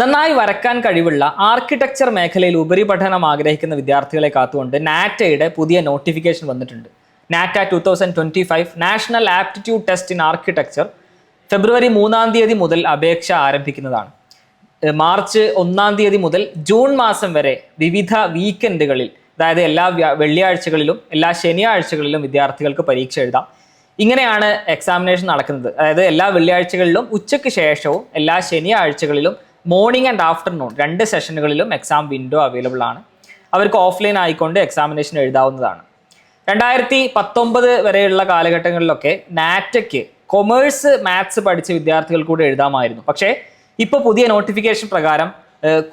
നന്നായി വരക്കാൻ കഴിവുള്ള ആർക്കിടെക്ചർ മേഖലയിൽ ഉപരിപഠനം ആഗ്രഹിക്കുന്ന വിദ്യാർത്ഥികളെ കാത്തുകൊണ്ട് നാറ്റയുടെ പുതിയ നോട്ടിഫിക്കേഷൻ വന്നിട്ടുണ്ട്. NATA 2025 national aptitude test in architecture February 3 മുതൽ അപേക്ഷ ആരംഭിക്കുന്നതാണ്. മാർച്ച് 1 മുതൽ ജൂൺ മാസം വരെ വിവിധ വീക്കെൻഡുകളിൽ, അതായത് എല്ലാ വെള്ളിയാഴ്ചകളിലും എല്ലാ ശനിയാഴ്ചകളിലും വിദ്യാർത്ഥികൾക്ക് പരീക്ഷ എഴുതാം. ഇങ്ങനെയാണ് എക്സാമിനേഷൻ നടക്കുന്നത്. അതായത് എല്ലാ വെള്ളിയാഴ്ചകളിലും ഉച്ചയ്ക്ക് ശേഷവും എല്ലാ ശനിയാഴ്ചകളിലും മോർണിംഗ് ആൻഡ് ആഫ്റ്റർനൂൺ 2 സെഷനുകളിലും എക്സാം വിൻഡോ അവൈലബിൾ ആണ്. അവർക്ക് ഓഫ്ലൈൻ ആയിക്കൊണ്ട് എക്സാമിനേഷൻ എഴുതാവുന്നതാണ്. 2019 വരെയുള്ള കാലഘട്ടങ്ങളിലൊക്കെ നാറ്റയ്ക്ക് കൊമേഴ്സ് മാത്സ് പഠിച്ച വിദ്യാർത്ഥികൾ കൂടെ എഴുതാമായിരുന്നു. പക്ഷേ ഇപ്പോൾ പുതിയ നോട്ടിഫിക്കേഷൻ പ്രകാരം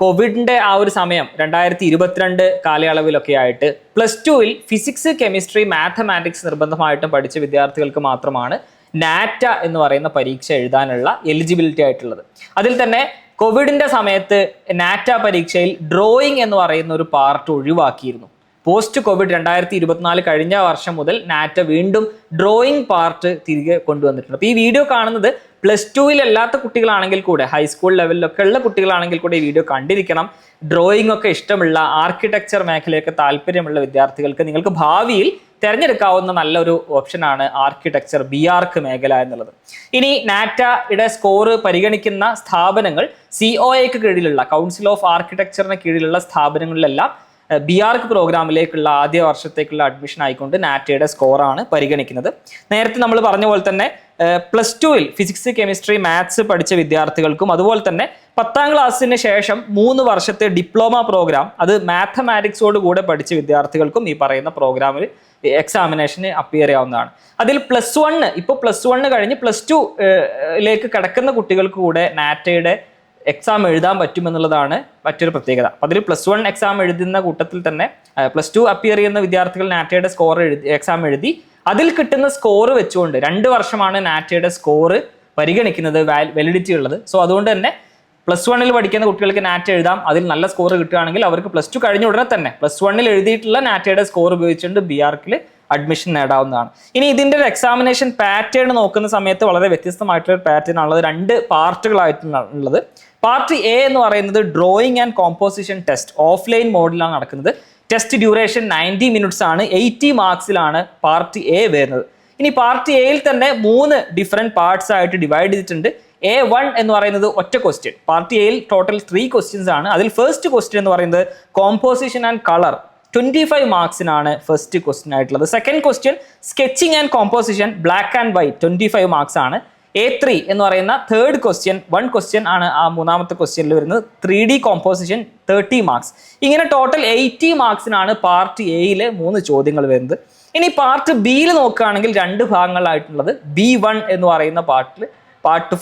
കോവിഡിൻ്റെ ആ ഒരു സമയം 2022 കാലയളവിലൊക്കെ ആയിട്ട് +2 ഫിസിക്സ്, കെമിസ്ട്രി, മാത്തമാറ്റിക്സ് നിർബന്ധമായിട്ടും പഠിച്ച വിദ്യാർത്ഥികൾക്ക് മാത്രമാണ് നാറ്റ എന്ന് പറയുന്ന പരീക്ഷ എഴുതാനുള്ള എലിജിബിലിറ്റി ആയിട്ടുള്ളത്. അതിൽ തന്നെ കോവിഡിൻ്റെ സമയത്ത് നാറ്റ പരീക്ഷയിൽ ഡ്രോയിങ് എന്ന് പറയുന്ന ഒരു പാർട്ട് ഒഴിവാക്കിയിരുന്നു. പോസ്റ്റ് കോവിഡ് 2024 കഴിഞ്ഞ വർഷം മുതൽ നാറ്റ വീണ്ടും ഡ്രോയിങ് പാർട്ട് തിരികെ കൊണ്ടുവന്നിട്ടുണ്ട്. അപ്പോൾ ഈ വീഡിയോ കാണുന്നത് +2 അല്ലാത്ത കുട്ടികളാണെങ്കിൽ കൂടെ, ഹൈസ്കൂൾ ലെവലിലൊക്കെ ഉള്ള കുട്ടികളാണെങ്കിൽ കൂടെ ഈ വീഡിയോ കണ്ടിരിക്കണം. ഡ്രോയിങ് ഒക്കെ ഇഷ്ടമുള്ള, ആർക്കിടെക്ചർ മേഖലയൊക്കെ താല്പര്യമുള്ള വിദ്യാർത്ഥികൾക്ക് നിങ്ങൾക്ക് ഭാവിയിൽ തിരഞ്ഞെടുക്കാവുന്ന നല്ലൊരു ഓപ്ഷനാണ് ആർക്കിടെക്ചർ BArch മേഖല എന്നുള്ളത്. ഇനി നാറ്റയുടെ സ്കോർ പരിഗണിക്കുന്ന സ്ഥാപനങ്ങൾ COAക്ക് കീഴിലുള്ള കൗൺസിൽ ഓഫ് ആർക്കിടെക്ചറിന് കീഴിലുള്ള സ്ഥാപനങ്ങളിലെല്ലാം BArch പ്രോഗ്രാമിലേക്കുള്ള ആദ്യ വർഷത്തേക്കുള്ള അഡ്മിഷൻ ആയിക്കൊണ്ട് നാറ്റയുടെ സ്കോറാണ് പരിഗണിക്കുന്നത്. നേരത്തെ നമ്മൾ പറഞ്ഞ പോലെ തന്നെ +2 ഫിസിക്സ്, കെമിസ്ട്രി, മാത്സ് പഠിച്ച വിദ്യാർത്ഥികൾക്കും അതുപോലെ തന്നെ 10ാം ക്ലാസ്സിന് ശേഷം 3 വർഷത്തെ ഡിപ്ലോമ പ്രോഗ്രാം, അത് മാത്തമാറ്റിക്സോട് കൂടെ പഠിച്ച വിദ്യാർത്ഥികൾക്കും ഈ പറയുന്ന പ്രോഗ്രാമിൽ എക്സാമിനേഷന് അപ്പിയർ ചെയ്യാവുന്നതാണ്. അതിൽ +1 ഇപ്പോൾ +1 കഴിഞ്ഞ് +2 കടക്കുന്ന കുട്ടികൾക്ക് കൂടെ നാറ്റയുടെ എക്സാം എഴുതാൻ പറ്റുമെന്നുള്ളതാണ് മറ്റൊരു പ്രത്യേകത. അപ്പോൾ അതിൽ +1 എക്സാം എഴുതുന്ന കൂട്ടത്തിൽ തന്നെ +2 അപ്പിയർ ചെയ്യുന്ന വിദ്യാർത്ഥികൾ നാറ്റയുടെ സ്കോർ എക്സാം എഴുതി അതിൽ കിട്ടുന്ന സ്കോർ വെച്ചുകൊണ്ട് 2 വർഷമാണ് നാറ്റയുടെ സ്കോർ പരിഗണിക്കുന്നത്, വാലിഡിറ്റി ഉള്ളത്. സോ അതുകൊണ്ട് തന്നെ +1 പഠിക്കുന്ന കുട്ടികൾക്ക് നാറ്റ എഴുതാം. അതിൽ നല്ല സ്കോർ കിട്ടുകയാണെങ്കിൽ അവർക്ക് +2 കഴിഞ്ഞ ഉടനെ തന്നെ +1 എഴുതിയിട്ടുള്ള നാറ്റയുടെ സ്കോർ ഉപയോഗിച്ചുകൊണ്ട് BArchൽ അഡ്മിഷൻ നേടാവുന്നതാണ്. ഇനി ഇതിൻ്റെ ഒരു എക്സാമിനേഷൻ പാറ്റേൺ നോക്കുന്ന സമയത്ത് വളരെ വ്യത്യസ്തമായിട്ടുള്ള ഒരു പാറ്റേൺ ആണുള്ളത്. 2 പാർട്ടുകളായിട്ടുള്ളത്. പാർട്ട് A എന്ന് പറയുന്നത് drawing and composition test offline മോഡിലാണ് നടക്കുന്നത്. ടെസ്റ്റ് ഡ്യൂറേഷൻ 90 മിനിറ്റ്സ് ആണ്. 80 മാർക്സിലാണ് പാർട്ട് A വരുന്നത്. ഇനി പാർട്ട് Aയിൽ തന്നെ 3 ഡിഫറെൻറ്റ് പാർട്സ് ആയിട്ട് ഡിവൈഡ് ചെയ്തിട്ടുണ്ട്. A1 എന്ന് പറയുന്നത് ഒറ്റ ക്വസ്റ്റ്യൻ. പാർട്ട് Aയിൽ ടോട്ടൽ 3 ക്വസ്റ്റ്യൻസ് ആണ്. അതിൽ ഫസ്റ്റ് ക്വസ്റ്റ്യൻ എന്ന് പറയുന്നത് കോമ്പോസിഷൻ ആൻഡ് കളർ 25 മാർക്സിനാണ് ഫസ്റ്റ് ക്വസ്റ്റ്യൻ ആയിട്ടുള്ളത്. Second question sketching and composition black and white 25 marks ആണ്. A3 എന്ന് പറയുന്ന തേർഡ് ക്വസ്റ്റ്യൻ 1 ക്വസ്റ്റ്യൻ ആണ് ആ മൂന്നാമത്തെ ക്വസ്റ്റ്യനിൽ വരുന്നത്. 3D composition 30 marks. ഇങ്ങനെ ടോട്ടൽ 80 മാർക്സിനാണ് പാർട്ട് Aയിലെ 3 ചോദ്യങ്ങൾ വരുന്നത്. ഇനി പാർട്ട് Bയിൽ നോക്കുകയാണെങ്കിൽ 2 ഭാഗങ്ങളായിട്ടുള്ളത്. B1 എന്ന് പറയുന്ന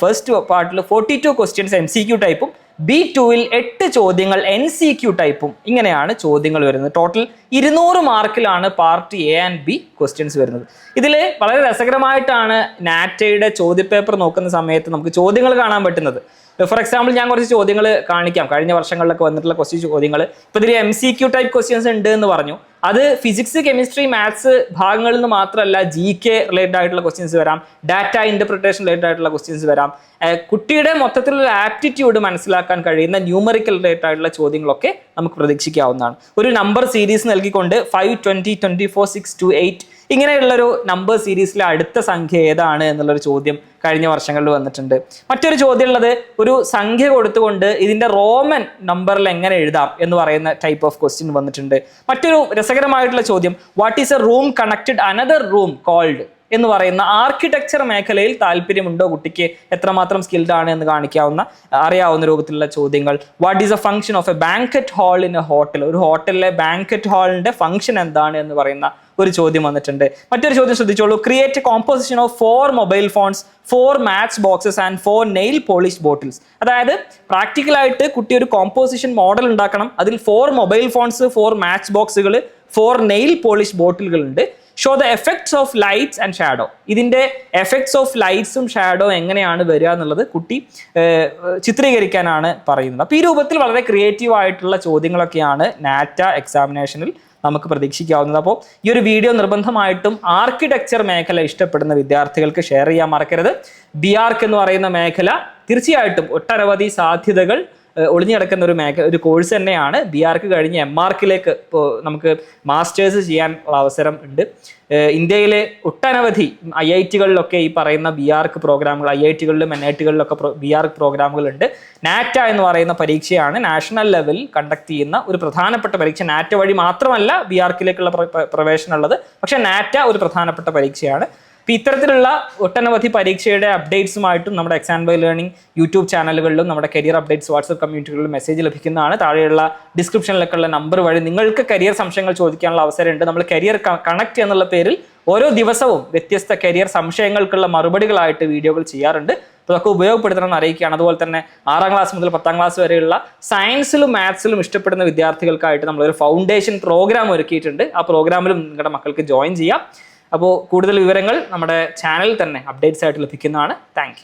ഫസ്റ്റ് പാർട്ടിൽ 42 ക്വസ്റ്റ്യൻസ് MCQ ടൈപ്പും B2ൽ 8 ചോദ്യങ്ങൾ NCQ ടൈപ്പും, ഇങ്ങനെയാണ് ചോദ്യങ്ങൾ വരുന്നത്. ടോട്ടൽ 200 മാർക്കിലാണ് part A and B questions വരുന്നത്. ഇതിൽ വളരെ രസകരമായിട്ടാണ് നാറ്റയുടെ ചോദ്യപേപ്പർ നോക്കുന്ന സമയത്ത് നമുക്ക് ചോദ്യങ്ങൾ കാണാൻ പറ്റുന്നത്. ഫോർ എക്സാമ്പിൾ ഞാൻ കുറച്ച് ചോദ്യങ്ങൾ കാണിക്കാം. കഴിഞ്ഞ വർഷങ്ങളിലൊക്കെ വന്നിട്ടുള്ള കുറച്ച് ചോദ്യങ്ങൾ. ഇപ്പോൾ ഇതിൽ MCQ ടൈപ്പ് ക്വസ്റ്റ്യൻസ് ഉണ്ട് എന്ന് പറഞ്ഞു. അത് ഫിസിക്സ്, കെമിസ്ട്രി, മാത്സ് ഭാഗങ്ങളിൽ നിന്ന് മാത്രമല്ല GK റിലേറ്റഡ് ആയിട്ടുള്ള ക്വസ്റ്റ്യൻസ് വരാം, ഡാറ്റ ഇന്റർപ്രിട്ടേഷൻ റിലേറ്റഡ് ആയിട്ടുള്ള ക്വസ്റ്റ്യൻസ് വരാം. കുട്ടിയുടെ മൊത്തത്തിലുള്ള ആപ്റ്റിറ്റ്യൂഡ് മനസ്സിലാക്കാൻ കഴിയുന്ന ന്യൂമറിക്കൽ റിലേറ്റഡ് ആയിട്ടുള്ള ചോദ്യങ്ങളൊക്കെ നമുക്ക് പ്രതീക്ഷിക്കാവുന്നതാണ്. ഒരു നമ്പർ സീരീസ് നൽകിക്കൊണ്ട് 5, 20, 24, 6, 2, 8 ഇങ്ങനെയുള്ളൊരു നമ്പർ സീരീസിലെ അടുത്ത സംഖ്യ ഏതാണ് എന്നുള്ളൊരു ചോദ്യം കഴിഞ്ഞ വർഷങ്ങളിൽ വന്നിട്ടുണ്ട്. മറ്റൊരു ചോദ്യം ഉള്ളത്, ഒരു സംഖ്യ കൊടുത്തുകൊണ്ട് ഇതിൻ്റെ റോമൻ നമ്പറിൽ എങ്ങനെ എഴുതാം എന്ന് പറയുന്ന ടൈപ്പ് ഓഫ് ക്വസ്റ്റ്യൻ വന്നിട്ടുണ്ട്. മറ്റൊരു രസകരമായിട്ടുള്ള ചോദ്യം, what is a room connected another room called എന്ന് പറയുന്ന ആർക്കിടെക്ചർ മേഖലയിൽ താല്പര്യമുണ്ടോ കുട്ടിക്ക്, എത്രമാത്രം സ്കിൽഡ് ആണ് എന്ന് അറിയാവുന്ന രൂപത്തിലുള്ള ചോദ്യങ്ങൾ. What is A function of A banquet hall in A hotel, ഒരു ഹോട്ടലിലെ ബാങ്കറ്റ് ഹാളിന്റെ ഫംഗ്ഷൻ എന്താണ് എന്ന് പറയുന്ന ഒരു ചോദ്യം വന്നിട്ടുണ്ട്. മറ്റൊരു ചോദ്യം ശ്രദ്ധിച്ചോളൂ, create a composition of 4 mobile phones, 4 matchboxes and 4 nail polish bottles. അതായത് പ്രാക്ടിക്കലായിട്ട് കുട്ടി ഒരു കോമ്പോസിഷൻ മോഡൽ ഉണ്ടാക്കണം. അതിൽ 4 മൊബൈൽ ഫോൺസ്, 4 മാച്ച് ബോക്സുകൾ, 4 നെയിൽ പോളിഷ് ബോട്ടിലുകൾ ഉണ്ട്. Show the effects of lights and shadow. ഇതിൻ്റെ എഫക്ട്സ് ഓഫ് ലൈറ്റ്സും ഷാഡോ എങ്ങനെയാണ് വരിക എന്നുള്ളത് കുട്ടി ചിത്രീകരിക്കാനാണ് പറയുന്നത്. അപ്പോൾ ഈ രൂപത്തിൽ വളരെ ക്രിയേറ്റീവ് ആയിട്ടുള്ള ചോദ്യങ്ങളൊക്കെയാണ് നാറ്റ എക്സാമിനേഷനിൽ നമുക്ക് പ്രതീക്ഷിക്കാവുന്നത്. അപ്പോൾ ഈ ഒരു വീഡിയോ നിർബന്ധമായിട്ടും ആർക്കിടെക്ചർ മേഖല ഇഷ്ടപ്പെടുന്ന വിദ്യാർത്ഥികൾക്ക് ഷെയർ ചെയ്യാൻ മറക്കരുത്. BArch എന്ന് പറയുന്ന മേഖല തീർച്ചയായിട്ടും ഒട്ടനവധി സാധ്യതകൾ ഒളിഞ്ഞു കിടക്കുന്ന ഒരു കോഴ്സ് തന്നെയാണ്. BARC കഴിഞ്ഞ് MARCലേക്ക് ഇപ്പോൾ നമുക്ക് മാസ്റ്റേഴ്സ് ചെയ്യാനുള്ള അവസരം ഉണ്ട്. ഇന്ത്യയിലെ ഒട്ടനവധി IIT-കളിലൊക്കെ ഈ പറയുന്ന BARC പ്രോഗ്രാമുകൾ, IIT-കളിലും NIT-കളിലൊക്കെ BARC പ്രോഗ്രാമുകളുണ്ട്. നാറ്റ എന്ന് പറയുന്ന പരീക്ഷയാണ് നാഷണൽ ലെവലിൽ കണ്ടക്ട് ചെയ്യുന്ന ഒരു പ്രധാനപ്പെട്ട പരീക്ഷ. നാറ്റ വഴി മാത്രമല്ല BARC-ലേക്കുള്ള പ്രവേശനം ഉള്ളത്, പക്ഷെ നാറ്റ ഒരു പ്രധാനപ്പെട്ട പരീക്ഷയാണ്. അപ്പോൾ ഇത്തരത്തിലുള്ള ഒട്ടനവധി പരീക്ഷയുടെ അപ്ഡേറ്റ്സുമായിട്ടും നമ്മുടെ എക്സാം ബൈ ലേണിംഗ് യൂട്യൂബ് ചാനലുകളിലും നമ്മുടെ കരിയർ അപ്ഡേറ്റ്സ് വാട്സ്ആപ്പ് കമ്മ്യൂണിറ്റികളിലും മെസ്സേജ് ലഭിക്കുന്നതാണ്. താഴെയുള്ള ഡിസ്ക്രിപ്ഷനിലൊക്കെയുള്ള നമ്പർ വഴി നിങ്ങൾക്ക് കരിയർ സംശയങ്ങൾ ചോദിക്കാനുള്ള അവസരമുണ്ട്. നമ്മൾ കരിയർ കണക്ട് എന്നുള്ള പേരിൽ ഓരോ ദിവസവും വ്യത്യസ്ത കരിയർ സംശയങ്ങൾക്കുള്ള മറുപടികളായിട്ട് വീഡിയോകൾ ചെയ്യാറുണ്ട്. അപ്പോൾ അതൊക്കെ ഉപയോഗപ്പെടുത്തണമെന്ന് അറിയിക്കുകയാണ്. അതുപോലെ തന്നെ 6ാം ക്ലാസ് മുതൽ 10ാം ക്ലാസ് വരെയുള്ള സയൻസിലും മാത്സിലും ഇഷ്ടപ്പെടുന്ന വിദ്യാർത്ഥികൾക്കായിട്ട് നമ്മളൊരു ഫൗണ്ടേഷൻ പ്രോഗ്രാം ഒരുക്കിയിട്ടുണ്ട്. ആ പ്രോഗ്രാമിലും നിങ്ങളുടെ മക്കൾക്ക് ജോയിൻ ചെയ്യാം. അപ്പോൾ കൂടുതൽ വിവരങ്ങൾ നമ്മുടെ ചാനലിൽ തന്നെ അപ്ഡേറ്റ്സ് ആയിട്ട് ലഭിക്കുന്നതാണ്. Thank you.